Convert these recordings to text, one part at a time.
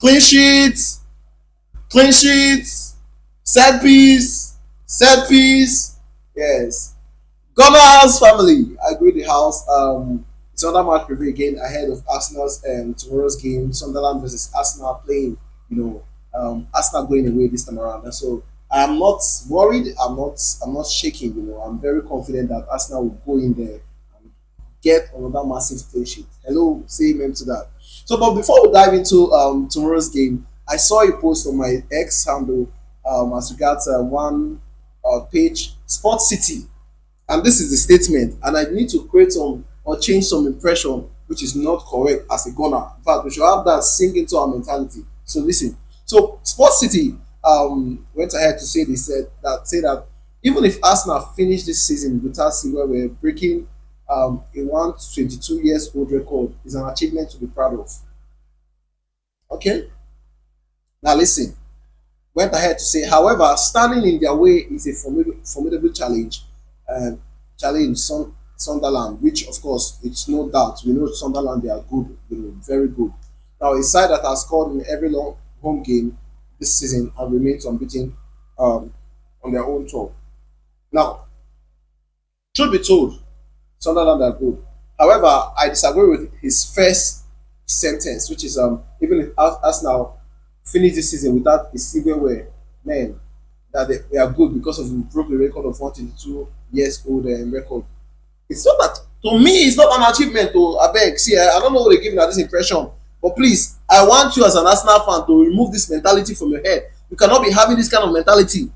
Clean sheets, clean sheets, set piece. Yes. Gunners family, I agree the house. It's another match preview again ahead of Arsenal's tomorrow's game, Sunderland versus Arsenal playing. You know, Arsenal going away this time around, and so I'm not worried. I'm not shaking. You know, I'm very confident that Arsenal will go in there and get another massive clean sheet. Hello, say amen to that. So, but before we dive into tomorrow's game, I saw a post on my X handle as regards one page, Sports City, and this is the statement, and I need to create some or change some impression which is not correct as a gunner. In fact, we should have that sink into our mentality. So listen. So Sports City went ahead to say say that even if Arsenal finish this season without silverware, breaking a 122 years old record is an achievement to be proud of. Okay, now listen. Went ahead to say, however, standing in their way is a formidable challenge. Challenge Sunderland, which of course it's no doubt we know Sunderland they are good, you know, very good. Now a side that has scored in every long home game this season and remains unbeaten on their own tour. Now, truth be told, Sunderland are good. However, I disagree with his first sentence, which is even if Arsenal finish this season without a silverware, man, that they are good because of the broke the record of 122 years old record. It's not that to me. It's not an achievement. To I beg, see, I don't know what they're giving at this impression, but please, I want you as an Arsenal fan to remove this mentality from your head. You cannot be having this kind of mentality.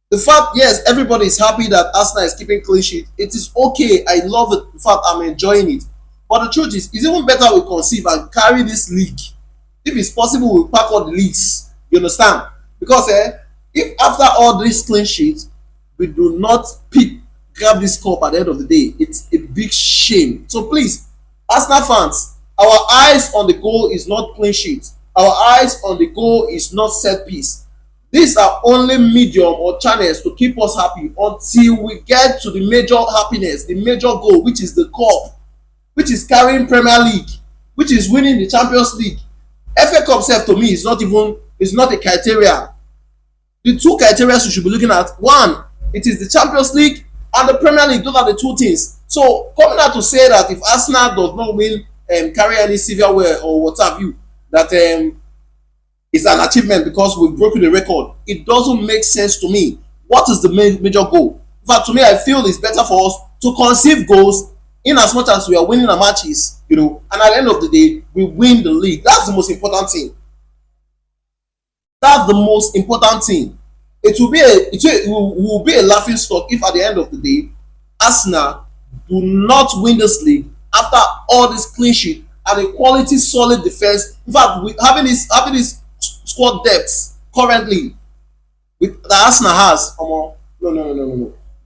The fact, yes, everybody is happy that Arsenal is keeping clean sheet. It is okay. I love it. In fact, I'm enjoying it. But the truth is, it's even better we conceive and carry this league. If it's possible, we'll pack all the leagues. You understand? Because if after all these clean sheets, we do not grab this cup at the end of the day, it's a big shame. So please, Arsenal fans, our eyes on the goal is not clean sheet. Our eyes on the goal is not set piece. These are only medium or channels to keep us happy until we get to the major happiness, the major goal, which is the cup, which is carrying Premier League, which is winning the Champions League. FA Cup self to me is not a criteria. The two criteria you should be looking at: one, it is the Champions League and the Premier League. Those are the two things. So coming out to say that if Arsenal does not win carry any silverware or what have you, that it's an achievement because we've broken the record. It doesn't make sense to me. What is the major goal? In fact, to me, I feel it's better for us to conceive goals in as much as we are winning our matches, you know, and at the end of the day, we win the league. That's the most important thing. That's the most important thing. It will be a laughing stock if at the end of the day, Arsenal do not win this league after all this clean sheet and a quality solid defense. In fact, having this squad depth currently with the Arsenal has. No.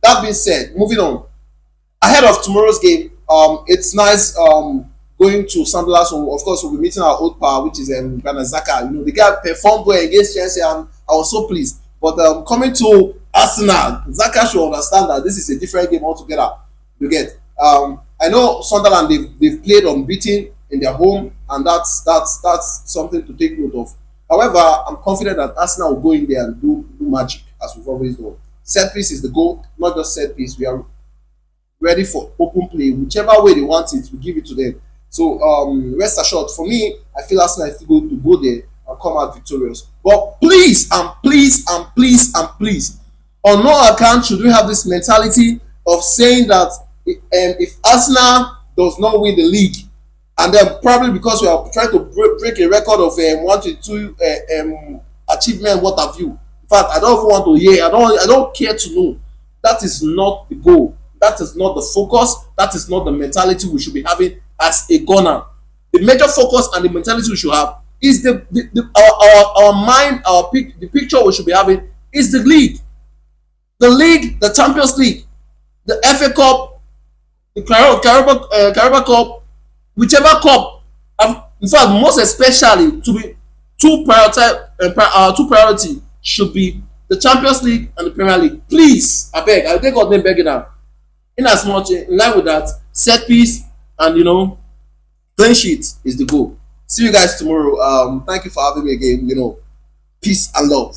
That being said, moving on. Ahead of tomorrow's game, it's nice going to Sunderland. So of course we'll be meeting our old power, which is Granit Xhaka. You know, the guy performed well against Chelsea, and I was so pleased. But coming to Arsenal, Xhaka should understand that this is a different game altogether. You get. I know Sunderland they've played unbeaten in their home, and that's something to take note of. However, I'm confident that Arsenal will go in there and do magic as we've always done. Set piece is the goal, not just set piece. We are ready for open play. Whichever way they want it, we give it to them. So rest assured, for me, I feel Arsenal is going to go there and come out victorious. But please, on no account should we have this mentality of saying that if Arsenal does not win the league, and then probably because we are trying to break a record of 122 achievement, what have you. In fact, I don't even want to hear. I don't care to know. That is not the goal. That is not the focus. That is not the mentality we should be having as a gunner. The major focus and the mentality we should have is our mind, the picture we should be having is the league, the Champions League, the FA Cup, the Carabao Cup, whichever cup. In fact, most especially to be two priority should be the Champions League and the Premier League. Please, I beg, I take God name begging now. In as much in line with that, set piece and clean sheet is the goal. See you guys tomorrow. Thank you for having me again. Peace and love.